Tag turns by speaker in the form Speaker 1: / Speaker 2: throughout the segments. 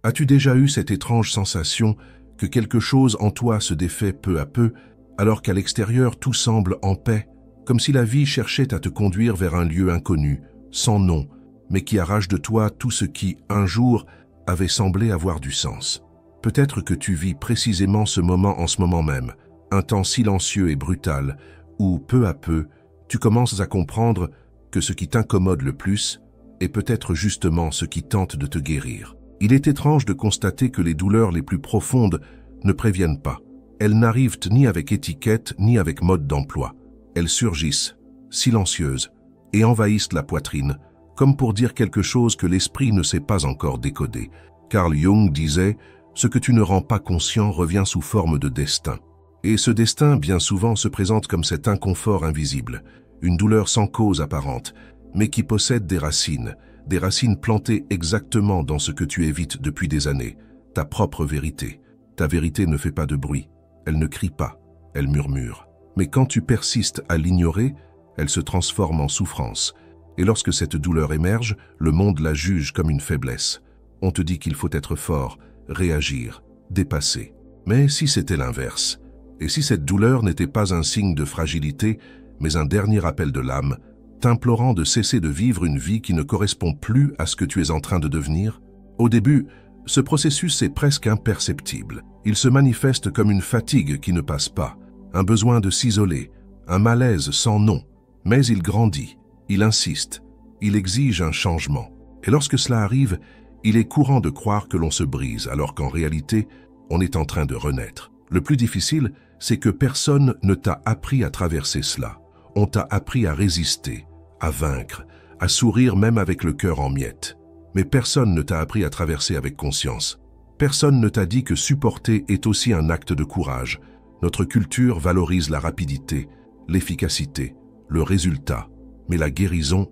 Speaker 1: As-tu déjà eu cette étrange sensation que quelque chose en toi se défait peu à peu, alors qu'à l'extérieur tout semble en paix, comme si la vie cherchait à te conduire vers un lieu inconnu, sans nom, mais qui arrache de toi tout ce qui, un jour, avait semblé avoir du sens? Peut-être que tu vis précisément ce moment en ce moment même, un temps silencieux et brutal, où, peu à peu, tu commences à comprendre que ce qui t'incommode le plus est peut-être justement ce qui tente de te guérir. Il est étrange de constater que les douleurs les plus profondes ne préviennent pas. Elles n'arrivent ni avec étiquette ni avec mode d'emploi. Elles surgissent, silencieuses, et envahissent la poitrine, comme pour dire quelque chose que l'esprit ne sait pas encore décoder. Carl Jung disait « Ce que tu ne rends pas conscient revient sous forme de destin ». Et ce destin, bien souvent, se présente comme cet inconfort invisible, une douleur sans cause apparente, mais qui possède des racines plantées exactement dans ce que tu évites depuis des années, ta propre vérité. Ta vérité ne fait pas de bruit, elle ne crie pas, elle murmure. Mais quand tu persistes à l'ignorer, elle se transforme en souffrance. Et lorsque cette douleur émerge, le monde la juge comme une faiblesse. On te dit qu'il faut être fort, réagir, dépasser. Mais si c'était l'inverse, et si cette douleur n'était pas un signe de fragilité, mais un dernier appel de l'âme, t'implorant de cesser de vivre une vie qui ne correspond plus à ce que tu es en train de devenir? Au début, ce processus est presque imperceptible. Il se manifeste comme une fatigue qui ne passe pas, un besoin de s'isoler, un malaise sans nom. Mais il grandit, il insiste, il exige un changement. Et lorsque cela arrive, il est courant de croire que l'on se brise, alors qu'en réalité, on est en train de renaître. Le plus difficile, c'est que personne ne t'a appris à traverser cela. On t'a appris à résister, à vaincre, à sourire même avec le cœur en miettes. Mais personne ne t'a appris à traverser avec conscience. Personne ne t'a dit que supporter est aussi un acte de courage. Notre culture valorise la rapidité, l'efficacité, le résultat. Mais la guérison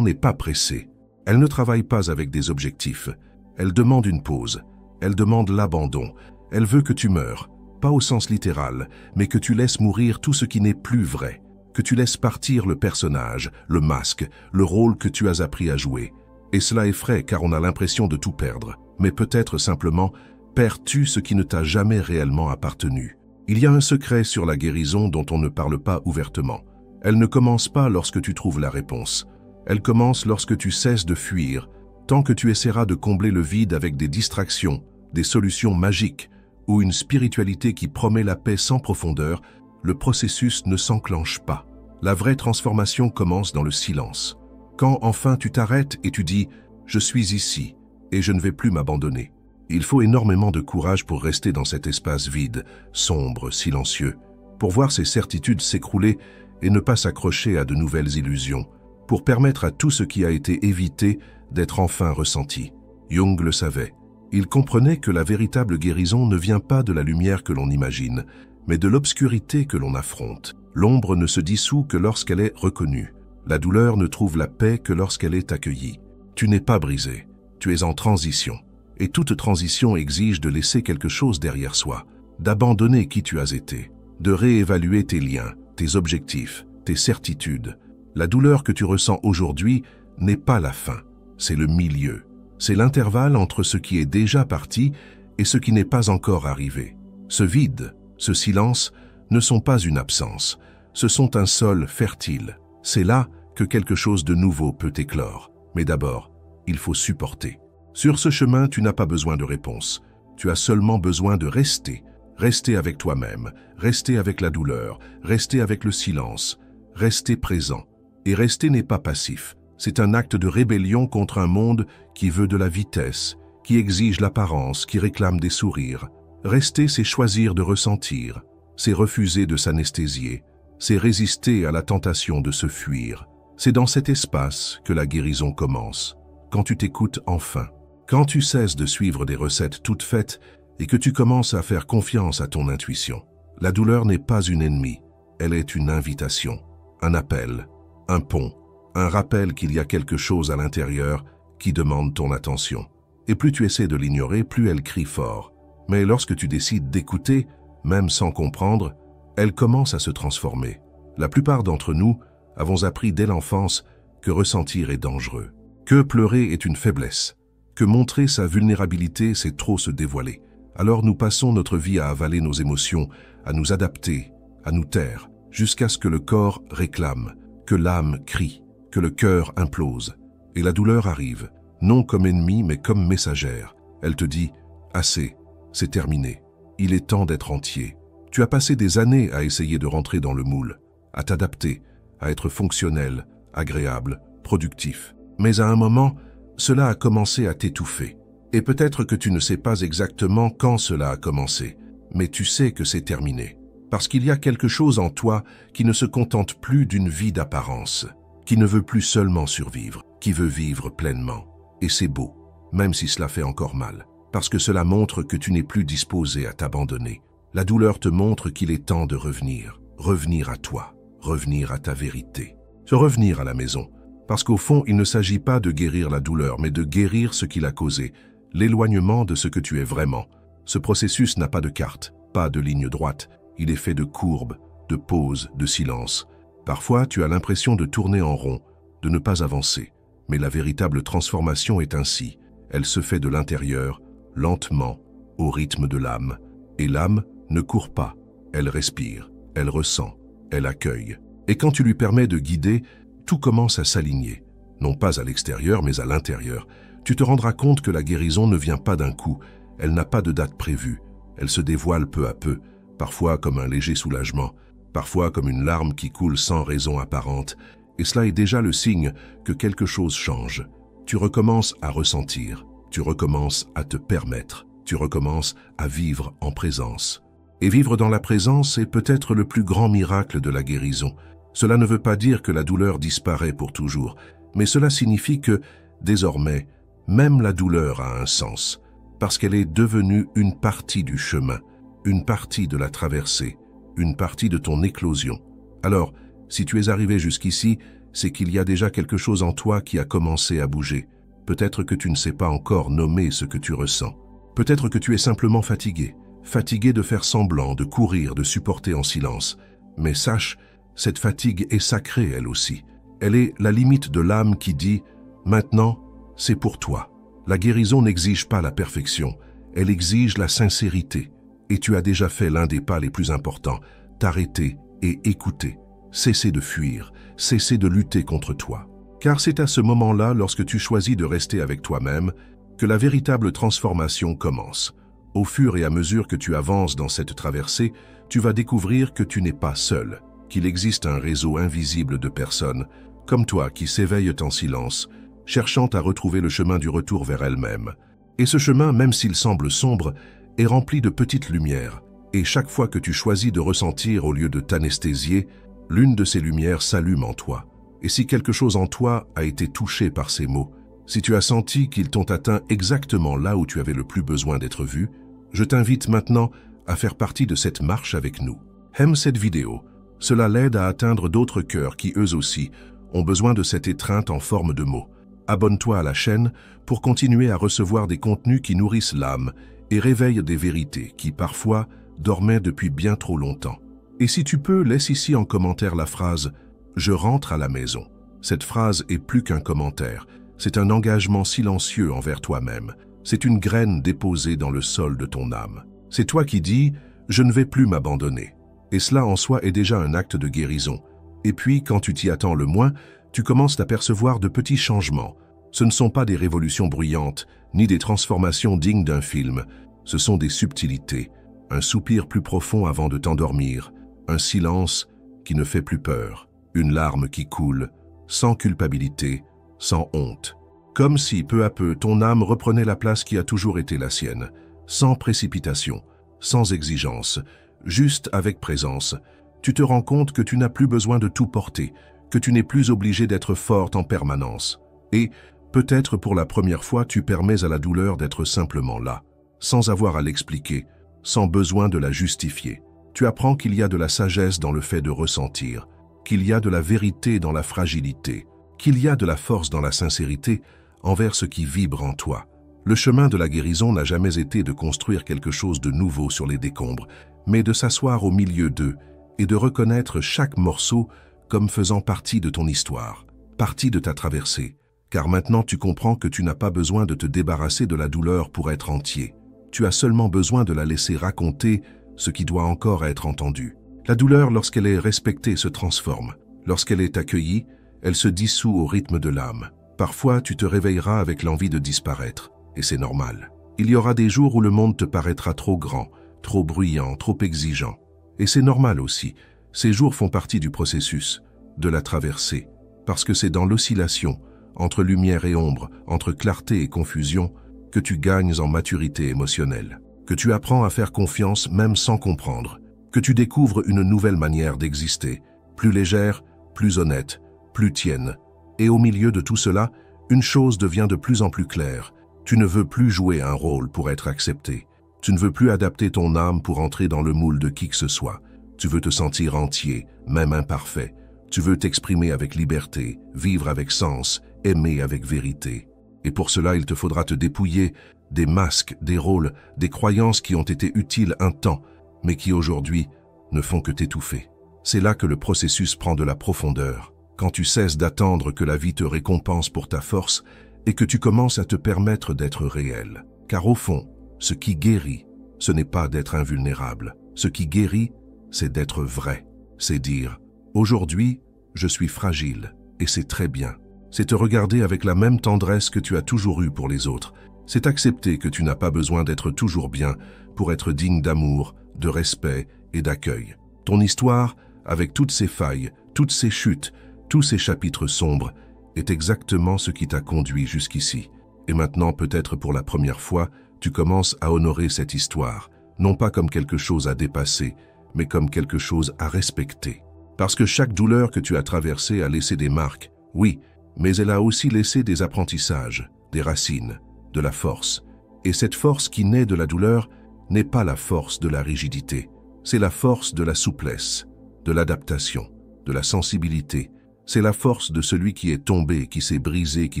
Speaker 1: n'est pas pressée. Elle ne travaille pas avec des objectifs. Elle demande une pause. Elle demande l'abandon. Elle veut que tu meures, pas au sens littéral, mais que tu laisses mourir tout ce qui n'est plus vrai. Que tu laisses partir le personnage, le masque, le rôle que tu as appris à jouer. Et cela effraie car on a l'impression de tout perdre. Mais peut-être simplement, perds-tu ce qui ne t'a jamais réellement appartenu. Il y a un secret sur la guérison dont on ne parle pas ouvertement. Elle ne commence pas lorsque tu trouves la réponse. Elle commence lorsque tu cesses de fuir, tant que tu essaieras de combler le vide avec des distractions, des solutions magiques, ou une spiritualité qui promet la paix sans profondeur, le processus ne s'enclenche pas. La vraie transformation commence dans le silence. Quand enfin tu t'arrêtes et tu dis « Je suis ici et je ne vais plus m'abandonner ». Il faut énormément de courage pour rester dans cet espace vide, sombre, silencieux, pour voir ses certitudes s'écrouler et ne pas s'accrocher à de nouvelles illusions, pour permettre à tout ce qui a été évité d'être enfin ressenti. Jung le savait. Il comprenait que la véritable guérison ne vient pas de la lumière que l'on imagine, mais de l'obscurité que l'on affronte. L'ombre ne se dissout que lorsqu'elle est reconnue. La douleur ne trouve la paix que lorsqu'elle est accueillie. Tu n'es pas brisé, tu es en transition. Et toute transition exige de laisser quelque chose derrière soi, d'abandonner qui tu as été, de réévaluer tes liens, tes objectifs, tes certitudes. La douleur que tu ressens aujourd'hui n'est pas la fin, c'est le milieu. C'est l'intervalle entre ce qui est déjà parti et ce qui n'est pas encore arrivé. Ce vide, ce silence, ne sont pas une absence, ce sont un sol fertile. C'est là que quelque chose de nouveau peut éclore. Mais d'abord, il faut supporter. Sur ce chemin, tu n'as pas besoin de réponse. Tu as seulement besoin de rester. Rester avec toi-même, rester avec la douleur, rester avec le silence, rester présent. Et rester n'est pas passif. C'est un acte de rébellion contre un monde qui veut de la vitesse, qui exige l'apparence, qui réclame des sourires. Rester, c'est choisir de ressentir, c'est refuser de s'anesthésier, c'est résister à la tentation de se fuir. C'est dans cet espace que la guérison commence, quand tu t'écoutes enfin, quand tu cesses de suivre des recettes toutes faites et que tu commences à faire confiance à ton intuition. La douleur n'est pas une ennemie, elle est une invitation, un appel, un pont, un rappel qu'il y a quelque chose à l'intérieur qui demande ton attention. Et plus tu essaies de l'ignorer, plus elle crie fort. Mais lorsque tu décides d'écouter, même sans comprendre, elle commence à se transformer. La plupart d'entre nous avons appris dès l'enfance que ressentir est dangereux, que pleurer est une faiblesse, que montrer sa vulnérabilité, c'est trop se dévoiler. Alors nous passons notre vie à avaler nos émotions, à nous adapter, à nous taire, jusqu'à ce que le corps réclame, que l'âme crie, que le cœur implose. Et la douleur arrive, non comme ennemie, mais comme messagère. Elle te dit « Assez, c'est terminé, il est temps d'être entier ». Tu as passé des années à essayer de rentrer dans le moule, à t'adapter, à être fonctionnel, agréable, productif. Mais à un moment, cela a commencé à t'étouffer. Et peut-être que tu ne sais pas exactement quand cela a commencé, mais tu sais que c'est terminé. Parce qu'il y a quelque chose en toi qui ne se contente plus d'une vie d'apparence, qui ne veut plus seulement survivre, qui veut vivre pleinement. Et c'est beau, même si cela fait encore mal, parce que cela montre que tu n'es plus disposé à t'abandonner. La douleur te montre qu'il est temps de revenir, revenir à toi, revenir à ta vérité, se revenir à la maison. Parce qu'au fond, il ne s'agit pas de guérir la douleur, mais de guérir ce qui l'a causé, l'éloignement de ce que tu es vraiment. Ce processus n'a pas de carte, pas de ligne droite. Il est fait de courbes, de pauses, de silence. Parfois, tu as l'impression de tourner en rond, de ne pas avancer. Mais la véritable transformation est ainsi. Elle se fait de l'intérieur, lentement, au rythme de l'âme. Et l'âme ne court pas, elle respire, elle ressent, elle accueille. Et quand tu lui permets de guider, tout commence à s'aligner. Non pas à l'extérieur, mais à l'intérieur. Tu te rendras compte que la guérison ne vient pas d'un coup. Elle n'a pas de date prévue. Elle se dévoile peu à peu, parfois comme un léger soulagement, parfois comme une larme qui coule sans raison apparente. Et cela est déjà le signe que quelque chose change. Tu recommences à ressentir, tu recommences à te permettre, tu recommences à vivre en présence. Et vivre dans la présence est peut-être le plus grand miracle de la guérison. Cela ne veut pas dire que la douleur disparaît pour toujours, mais cela signifie que, désormais, même la douleur a un sens, parce qu'elle est devenue une partie du chemin, une partie de la traversée, une partie de ton éclosion. Alors, si tu es arrivé jusqu'ici, c'est qu'il y a déjà quelque chose en toi qui a commencé à bouger. Peut-être que tu ne sais pas encore nommer ce que tu ressens. Peut-être que tu es simplement fatigué, fatigué de faire semblant, de courir, de supporter en silence. Mais sache, cette fatigue est sacrée elle aussi. Elle est la limite de l'âme qui dit « Maintenant, c'est pour toi ». La guérison n'exige pas la perfection, elle exige la sincérité. Et tu as déjà fait l'un des pas les plus importants, t'arrêter et écouter. Cesser de fuir, cesser de lutter contre toi. Car c'est à ce moment-là, lorsque tu choisis de rester avec toi-même, que la véritable transformation commence. Au fur et à mesure que tu avances dans cette traversée, tu vas découvrir que tu n'es pas seul, qu'il existe un réseau invisible de personnes, comme toi qui s'éveillent en silence, cherchant à retrouver le chemin du retour vers elles-mêmes. Et ce chemin, même s'il semble sombre, est rempli de petites lumières, et chaque fois que tu choisis de ressentir au lieu de t'anesthésier, l'une de ces lumières s'allume en toi. Et si quelque chose en toi a été touché par ces mots, si tu as senti qu'ils t'ont atteint exactement là où tu avais le plus besoin d'être vu, je t'invite maintenant à faire partie de cette marche avec nous. Aime cette vidéo, cela l'aide à atteindre d'autres cœurs qui eux aussi ont besoin de cette étreinte en forme de mots. Abonne-toi à la chaîne pour continuer à recevoir des contenus qui nourrissent l'âme et réveillent des vérités qui parfois dormaient depuis bien trop longtemps. Et si tu peux, laisse ici en commentaire la phrase « Je rentre à la maison ». Cette phrase est plus qu'un commentaire, c'est un engagement silencieux envers toi-même. C'est une graine déposée dans le sol de ton âme. C'est toi qui dis « Je ne vais plus m'abandonner ». Et cela en soi est déjà un acte de guérison. Et puis, quand tu t'y attends le moins, tu commences à percevoir de petits changements. Ce ne sont pas des révolutions bruyantes, ni des transformations dignes d'un film. Ce sont des subtilités, un soupir plus profond avant de t'endormir, un silence qui ne fait plus peur, une larme qui coule, sans culpabilité, sans honte. Comme si, peu à peu, ton âme reprenait la place qui a toujours été la sienne, sans précipitation, sans exigence, juste avec présence. Tu te rends compte que tu n'as plus besoin de tout porter, que tu n'es plus obligé d'être forte en permanence. Et, peut-être pour la première fois, tu permets à la douleur d'être simplement là, sans avoir à l'expliquer, sans besoin de la justifier. Tu apprends qu'il y a de la sagesse dans le fait de ressentir, qu'il y a de la vérité dans la fragilité, qu'il y a de la force dans la sincérité envers ce qui vibre en toi. Le chemin de la guérison n'a jamais été de construire quelque chose de nouveau sur les décombres, mais de s'asseoir au milieu d'eux et de reconnaître chaque morceau comme faisant partie de ton histoire, partie de ta traversée, car maintenant tu comprends que tu n'as pas besoin de te débarrasser de la douleur pour être entier. Tu as seulement besoin de la laisser raconter ce qui doit encore être entendu. La douleur, lorsqu'elle est respectée, se transforme. Lorsqu'elle est accueillie, elle se dissout au rythme de l'âme. Parfois, tu te réveilleras avec l'envie de disparaître, et c'est normal. Il y aura des jours où le monde te paraîtra trop grand, trop bruyant, trop exigeant. Et c'est normal aussi. Ces jours font partie du processus, de la traversée, parce que c'est dans l'oscillation, entre lumière et ombre, entre clarté et confusion, que tu gagnes en maturité émotionnelle, que tu apprends à faire confiance même sans comprendre, que tu découvres une nouvelle manière d'exister, plus légère, plus honnête, plus tienne. Et au milieu de tout cela, une chose devient de plus en plus claire. Tu ne veux plus jouer un rôle pour être accepté. Tu ne veux plus adapter ton âme pour entrer dans le moule de qui que ce soit. Tu veux te sentir entier, même imparfait. Tu veux t'exprimer avec liberté, vivre avec sens, aimer avec vérité. Et pour cela, il te faudra te dépouiller des masques, des rôles, des croyances qui ont été utiles un temps, mais qui aujourd'hui ne font que t'étouffer. C'est là que le processus prend de la profondeur, quand tu cesses d'attendre que la vie te récompense pour ta force et que tu commences à te permettre d'être réel. Car au fond, ce qui guérit, ce n'est pas d'être invulnérable. Ce qui guérit, c'est d'être vrai. C'est dire « Aujourd'hui, je suis fragile et c'est très bien ». C'est te regarder avec la même tendresse que tu as toujours eue pour les autres. C'est accepter que tu n'as pas besoin d'être toujours bien pour être digne d'amour, de respect et d'accueil. Ton histoire, avec toutes ses failles, toutes ses chutes, tous ces chapitres sombres, est exactement ce qui t'a conduit jusqu'ici. Et maintenant, peut-être pour la première fois, tu commences à honorer cette histoire, non pas comme quelque chose à dépasser, mais comme quelque chose à respecter. Parce que chaque douleur que tu as traversée a laissé des marques, oui, mais elle a aussi laissé des apprentissages, des racines, de la force. Et cette force qui naît de la douleur n'est pas la force de la rigidité, c'est la force de la souplesse, de l'adaptation, de la sensibilité. C'est la force de celui qui est tombé, qui s'est brisé, qui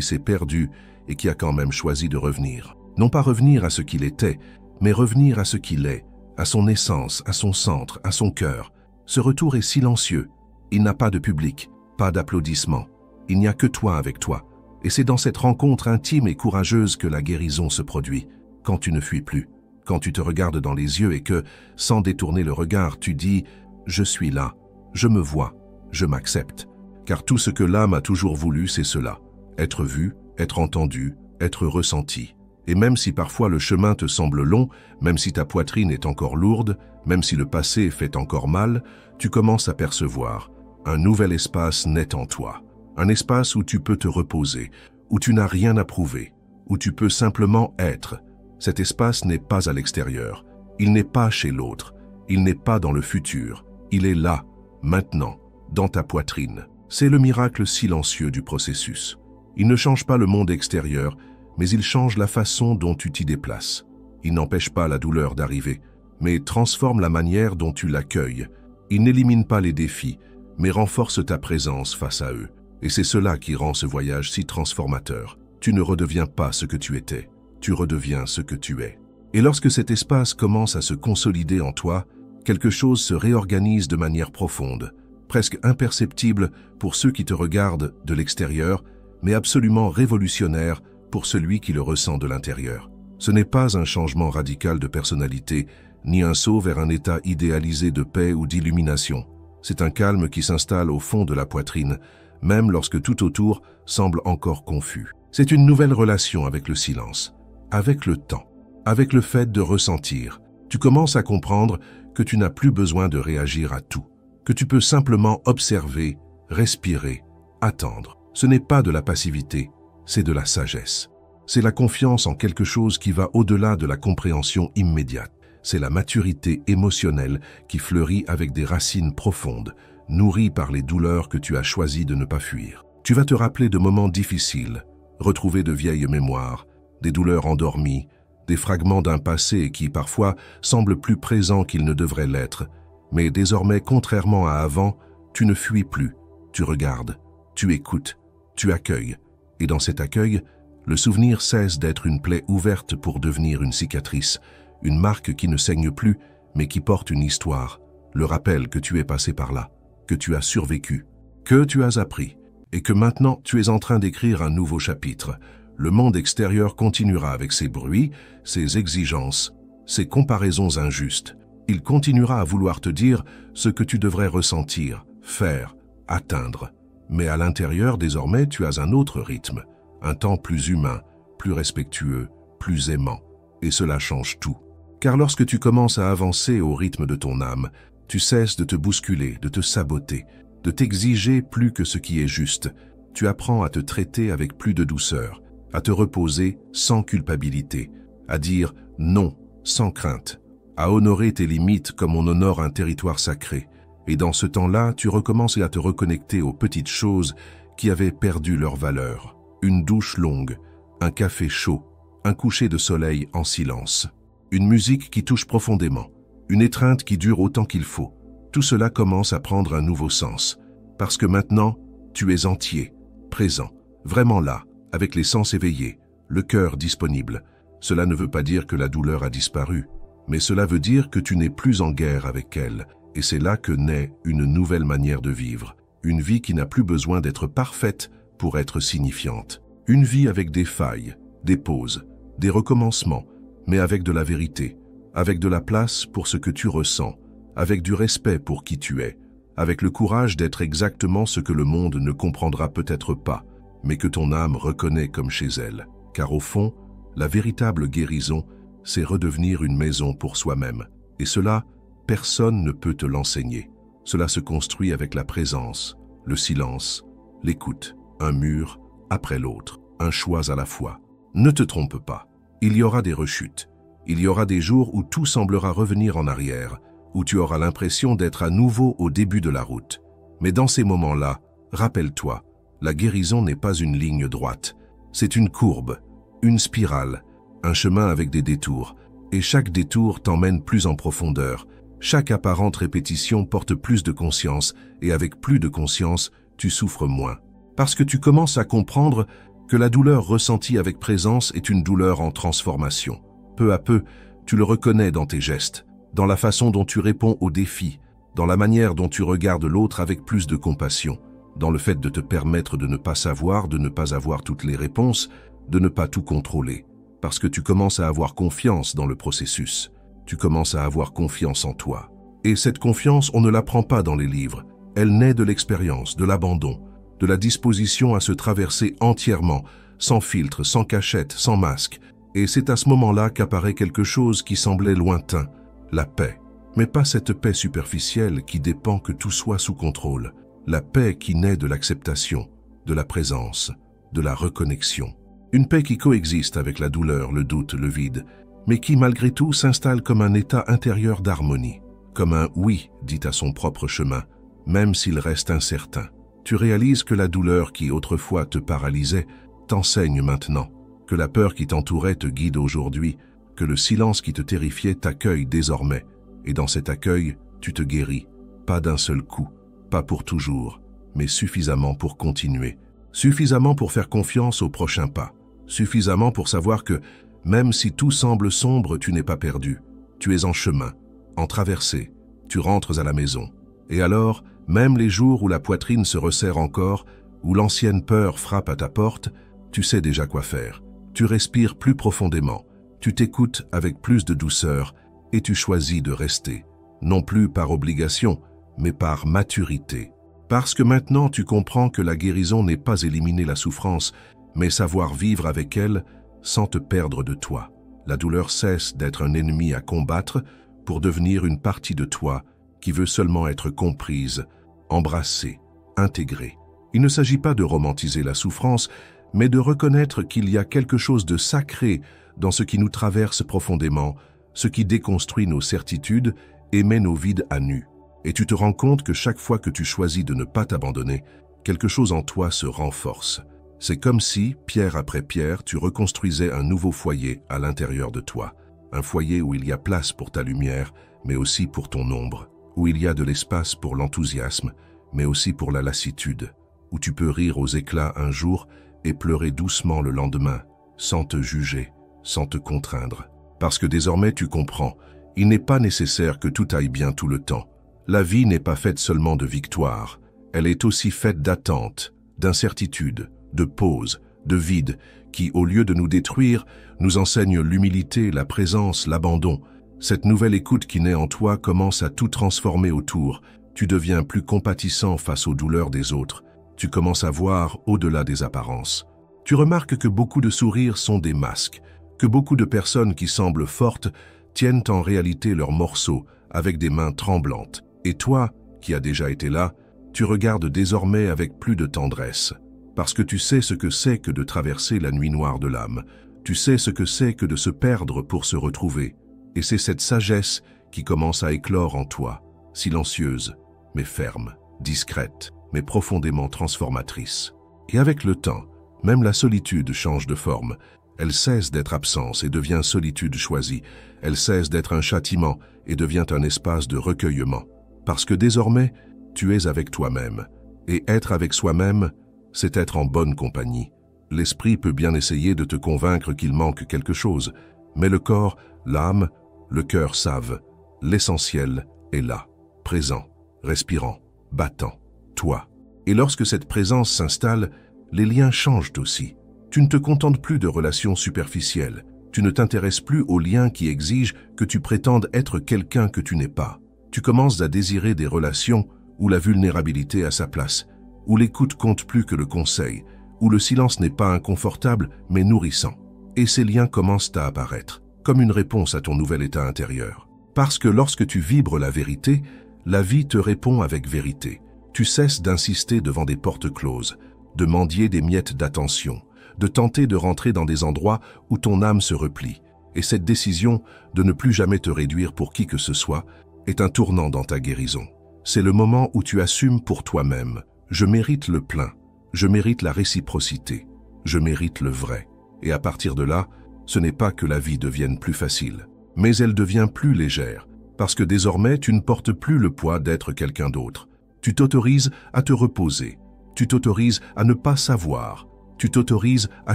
Speaker 1: s'est perdu et qui a quand même choisi de revenir. Non pas revenir à ce qu'il était, mais revenir à ce qu'il est, à son essence, à son centre, à son cœur. Ce retour est silencieux. Il n'a pas de public, pas d'applaudissements. Il n'y a que toi avec toi. Et c'est dans cette rencontre intime et courageuse que la guérison se produit. Quand tu ne fuis plus, quand tu te regardes dans les yeux et que, sans détourner le regard, tu dis « Je suis là, je me vois, je m'accepte ». Car tout ce que l'âme a toujours voulu, c'est cela. Être vu, être entendu, être ressenti. Et même si parfois le chemin te semble long, même si ta poitrine est encore lourde, même si le passé fait encore mal, tu commences à percevoir un nouvel espace naît en toi. Un espace où tu peux te reposer, où tu n'as rien à prouver, où tu peux simplement être. Cet espace n'est pas à l'extérieur, il n'est pas chez l'autre, il n'est pas dans le futur, il est là, maintenant, dans ta poitrine. C'est le miracle silencieux du processus. Il ne change pas le monde extérieur, mais il change la façon dont tu t'y déplaces. Il n'empêche pas la douleur d'arriver, mais transforme la manière dont tu l'accueilles. Il n'élimine pas les défis, mais renforce ta présence face à eux. Et c'est cela qui rend ce voyage si transformateur. Tu ne redeviens pas ce que tu étais, tu redeviens ce que tu es. Et lorsque cet espace commence à se consolider en toi, quelque chose se réorganise de manière profonde, presque imperceptible pour ceux qui te regardent de l'extérieur, mais absolument révolutionnaire pour celui qui le ressent de l'intérieur. Ce n'est pas un changement radical de personnalité, ni un saut vers un état idéalisé de paix ou d'illumination. C'est un calme qui s'installe au fond de la poitrine, même lorsque tout autour semble encore confus. C'est une nouvelle relation avec le silence, avec le temps, avec le fait de ressentir. Tu commences à comprendre que tu n'as plus besoin de réagir à tout, que tu peux simplement observer, respirer, attendre. Ce n'est pas de la passivité, c'est de la sagesse. C'est la confiance en quelque chose qui va au-delà de la compréhension immédiate. C'est la maturité émotionnelle qui fleurit avec des racines profondes, nourries par les douleurs que tu as choisi de ne pas fuir. Tu vas te rappeler de moments difficiles, retrouver de vieilles mémoires, des douleurs endormies, des fragments d'un passé qui parfois semblent plus présents qu'ils ne devraient l'être. Mais désormais, contrairement à avant, tu ne fuis plus, tu regardes, tu écoutes, tu accueilles. Et dans cet accueil, le souvenir cesse d'être une plaie ouverte pour devenir une cicatrice, une marque qui ne saigne plus, mais qui porte une histoire, le rappel que tu es passé par là, que tu as survécu, que tu as appris, et que maintenant tu es en train d'écrire un nouveau chapitre. Le monde extérieur continuera avec ses bruits, ses exigences, ses comparaisons injustes. Il continuera à vouloir te dire ce que tu devrais ressentir, faire, atteindre. Mais à l'intérieur, désormais, tu as un autre rythme, un temps plus humain, plus respectueux, plus aimant. Et cela change tout. Car lorsque tu commences à avancer au rythme de ton âme, tu cesses de te bousculer, de te saboter, de t'exiger plus que ce qui est juste. Tu apprends à te traiter avec plus de douceur, à te reposer sans culpabilité, à dire non sans crainte, à honorer tes limites comme on honore un territoire sacré. Et dans ce temps-là, tu recommences à te reconnecter aux petites choses qui avaient perdu leur valeur. Une douche longue, un café chaud, un coucher de soleil en silence, une musique qui touche profondément, une étreinte qui dure autant qu'il faut. Tout cela commence à prendre un nouveau sens, parce que maintenant, tu es entier, présent, vraiment là, avec les sens éveillés, le cœur disponible. Cela ne veut pas dire que la douleur a disparu, mais cela veut dire que tu n'es plus en guerre avec elle, et c'est là que naît une nouvelle manière de vivre, une vie qui n'a plus besoin d'être parfaite pour être signifiante. Une vie avec des failles, des pauses, des recommencements, mais avec de la vérité, avec de la place pour ce que tu ressens, avec du respect pour qui tu es, avec le courage d'être exactement ce que le monde ne comprendra peut-être pas, mais que ton âme reconnaît comme chez elle. Car au fond, la véritable guérison, c'est redevenir une maison pour soi-même. Et cela, personne ne peut te l'enseigner. Cela se construit avec la présence, le silence, l'écoute, un mur après l'autre, un choix à la fois. Ne te trompe pas, il y aura des rechutes. Il y aura des jours où tout semblera revenir en arrière, où tu auras l'impression d'être à nouveau au début de la route. Mais dans ces moments-là, rappelle-toi, la guérison n'est pas une ligne droite. C'est une courbe, une spirale, un chemin avec des détours. Et chaque détour t'emmène plus en profondeur. Chaque apparente répétition porte plus de conscience, et avec plus de conscience, tu souffres moins. Parce que tu commences à comprendre que la douleur ressentie avec présence est une douleur en transformation. Peu à peu, tu le reconnais dans tes gestes, dans la façon dont tu réponds aux défis, dans la manière dont tu regardes l'autre avec plus de compassion, dans le fait de te permettre de ne pas savoir, de ne pas avoir toutes les réponses, de ne pas tout contrôler. Parce que tu commences à avoir confiance dans le processus. Tu commences à avoir confiance en toi. Et cette confiance, on ne la prend pas dans les livres. Elle naît de l'expérience, de l'abandon, de la disposition à se traverser entièrement, sans filtre, sans cachette, sans masque. Et c'est à ce moment-là qu'apparaît quelque chose qui semblait lointain, la paix. Mais pas cette paix superficielle qui dépend que tout soit sous contrôle. La paix qui naît de l'acceptation, de la présence, de la reconnexion. Une paix qui coexiste avec la douleur, le doute, le vide, mais qui malgré tout s'installe comme un état intérieur d'harmonie, comme un oui dit à son propre chemin, même s'il reste incertain. Tu réalises que la douleur qui autrefois te paralysait t'enseigne maintenant, que la peur qui t'entourait te guide aujourd'hui, que le silence qui te terrifiait t'accueille désormais, et dans cet accueil, tu te guéris, pas d'un seul coup, pas pour toujours, mais suffisamment pour continuer, suffisamment pour faire confiance au prochain pas, suffisamment pour savoir que, même si tout semble sombre, tu n'es pas perdu. Tu es en chemin, en traversée, tu rentres à la maison. Et alors, même les jours où la poitrine se resserre encore, où l'ancienne peur frappe à ta porte, tu sais déjà quoi faire. Tu respires plus profondément, tu t'écoutes avec plus de douceur et tu choisis de rester, non plus par obligation, mais par maturité. Parce que maintenant tu comprends que la guérison n'est pas éliminer la souffrance, mais savoir vivre avec elle sans te perdre de toi. La douleur cesse d'être un ennemi à combattre pour devenir une partie de toi qui veut seulement être comprise, embrassée, intégrée. Il ne s'agit pas de romantiser la souffrance, mais de reconnaître qu'il y a quelque chose de sacré dans ce qui nous traverse profondément, ce qui déconstruit nos certitudes et met nos vides à nu. Et tu te rends compte que chaque fois que tu choisis de ne pas t'abandonner, quelque chose en toi se renforce. C'est comme si, pierre après pierre, tu reconstruisais un nouveau foyer à l'intérieur de toi. Un foyer où il y a place pour ta lumière, mais aussi pour ton ombre. Où il y a de l'espace pour l'enthousiasme, mais aussi pour la lassitude. Où tu peux rire aux éclats un jour et pleurer doucement le lendemain, sans te juger, sans te contraindre. Parce que désormais tu comprends, il n'est pas nécessaire que tout aille bien tout le temps. La vie n'est pas faite seulement de victoires, elle est aussi faite d'attentes, d'incertitude, de pause, de vide, qui, au lieu de nous détruire, nous enseigne l'humilité, la présence, l'abandon. Cette nouvelle écoute qui naît en toi commence à tout transformer autour. Tu deviens plus compatissant face aux douleurs des autres. Tu commences à voir au-delà des apparences. Tu remarques que beaucoup de sourires sont des masques, que beaucoup de personnes qui semblent fortes tiennent en réalité leurs morceaux avec des mains tremblantes. Et toi, qui as déjà été là, tu regardes désormais avec plus de tendresse, parce que tu sais ce que c'est que de traverser la nuit noire de l'âme. Tu sais ce que c'est que de se perdre pour se retrouver. Et c'est cette sagesse qui commence à éclore en toi, silencieuse, mais ferme, discrète, mais profondément transformatrice. Et avec le temps, même la solitude change de forme. Elle cesse d'être absence et devient solitude choisie. Elle cesse d'être un châtiment et devient un espace de recueillement. Parce que désormais, tu es avec toi-même. Et être avec soi-même, c'est être en bonne compagnie. L'esprit peut bien essayer de te convaincre qu'il manque quelque chose, mais le corps, l'âme, le cœur savent. L'essentiel est là, présent, respirant, battant, toi. Et lorsque cette présence s'installe, les liens changent aussi. Tu ne te contentes plus de relations superficielles. Tu ne t'intéresses plus aux liens qui exigent que tu prétendes être quelqu'un que tu n'es pas. Tu commences à désirer des relations où la vulnérabilité a sa place, où l'écoute compte plus que le conseil, où le silence n'est pas inconfortable mais nourrissant. Et ces liens commencent à apparaître, comme une réponse à ton nouvel état intérieur. Parce que lorsque tu vibres la vérité, la vie te répond avec vérité. Tu cesses d'insister devant des portes closes, de mendier des miettes d'attention, de tenter de rentrer dans des endroits où ton âme se replie. Et cette décision de ne plus jamais te réduire pour qui que ce soit est un tournant dans ta guérison. C'est le moment où tu assumes pour toi-même. Je mérite le plein, je mérite la réciprocité, je mérite le vrai. Et à partir de là, ce n'est pas que la vie devienne plus facile, mais elle devient plus légère, parce que désormais tu ne portes plus le poids d'être quelqu'un d'autre. Tu t'autorises à te reposer, tu t'autorises à ne pas savoir, tu t'autorises à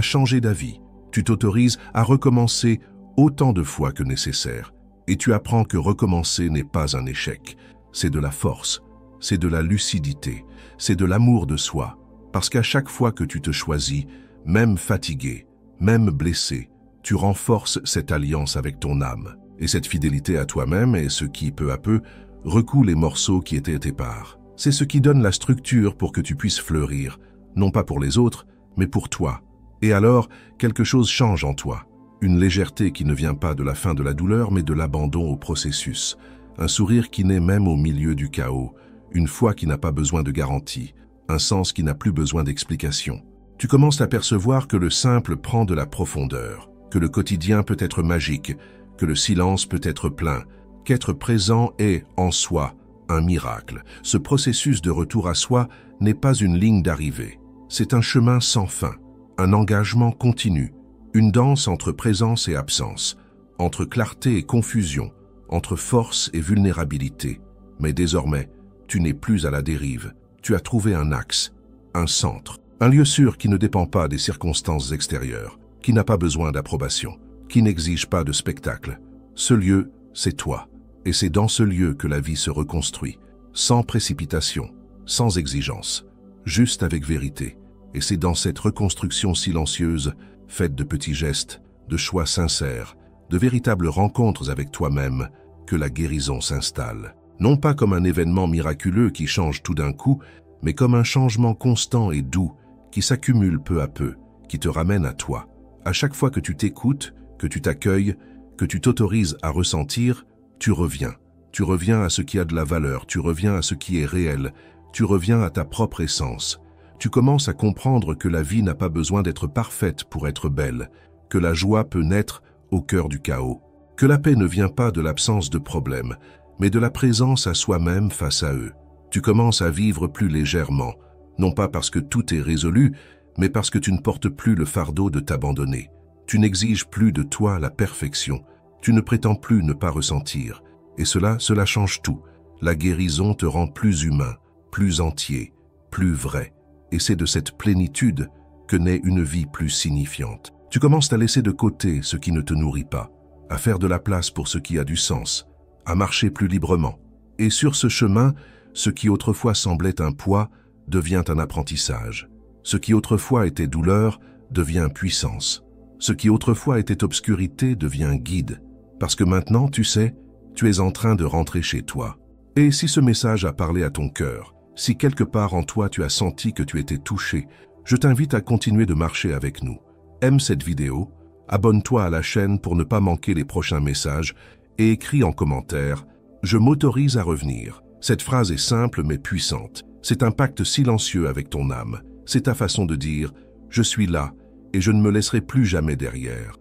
Speaker 1: changer d'avis, tu t'autorises à recommencer autant de fois que nécessaire. Et tu apprends que recommencer n'est pas un échec, c'est de la force, c'est de la lucidité, c'est de l'amour de soi. Parce qu'à chaque fois que tu te choisis, même fatigué, même blessé, tu renforces cette alliance avec ton âme. Et cette fidélité à toi-même est ce qui, peu à peu, recoue les morceaux qui étaient tes parts. C'est ce qui donne la structure pour que tu puisses fleurir, non pas pour les autres, mais pour toi. Et alors, quelque chose change en toi. Une légèreté qui ne vient pas de la fin de la douleur, mais de l'abandon au processus. Un sourire qui naît même au milieu du chaos. Une foi qui n'a pas besoin de garantie. Un sens qui n'a plus besoin d'explication. Tu commences à percevoir que le simple prend de la profondeur, que le quotidien peut être magique, que le silence peut être plein, qu'être présent est, en soi, un miracle. Ce processus de retour à soi n'est pas une ligne d'arrivée. C'est un chemin sans fin, un engagement continu, une danse entre présence et absence, entre clarté et confusion, entre force et vulnérabilité. Mais désormais, tu n'es plus à la dérive. Tu as trouvé un axe, un centre, un lieu sûr qui ne dépend pas des circonstances extérieures, qui n'a pas besoin d'approbation, qui n'exige pas de spectacle. Ce lieu, c'est toi. Et c'est dans ce lieu que la vie se reconstruit, sans précipitation, sans exigence, juste avec vérité. Et c'est dans cette reconstruction silencieuse, faite de petits gestes, de choix sincères, de véritables rencontres avec toi-même, que la guérison s'installe. Non pas comme un événement miraculeux qui change tout d'un coup, mais comme un changement constant et doux qui s'accumule peu à peu, qui te ramène à toi. À chaque fois que tu t'écoutes, que tu t'accueilles, que tu t'autorises à ressentir, tu reviens. Tu reviens à ce qui a de la valeur, tu reviens à ce qui est réel, tu reviens à ta propre essence. Tu commences à comprendre que la vie n'a pas besoin d'être parfaite pour être belle, que la joie peut naître au cœur du chaos, que la paix ne vient pas de l'absence de problèmes, mais de la présence à soi-même face à eux. Tu commences à vivre plus légèrement, non pas parce que tout est résolu, mais parce que tu ne portes plus le fardeau de t'abandonner. Tu n'exiges plus de toi la perfection, tu ne prétends plus ne pas ressentir. Et cela change tout. La guérison te rend plus humain, plus entier, plus vrai. Et c'est de cette plénitude que naît une vie plus signifiante. Tu commences à laisser de côté ce qui ne te nourrit pas, à faire de la place pour ce qui a du sens, à marcher plus librement. Et sur ce chemin, ce qui autrefois semblait un poids devient un apprentissage. Ce qui autrefois était douleur devient puissance. Ce qui autrefois était obscurité devient guide. Parce que maintenant, tu sais, tu es en train de rentrer chez toi. Et si ce message a parlé à ton cœur, si quelque part en toi tu as senti que tu étais touché, je t'invite à continuer de marcher avec nous. Aime cette vidéo, abonne-toi à la chaîne pour ne pas manquer les prochains messages et écris en commentaire « Je m'autorise à revenir ». Cette phrase est simple mais puissante. C'est un pacte silencieux avec ton âme. C'est ta façon de dire « Je suis là et je ne me laisserai plus jamais derrière ».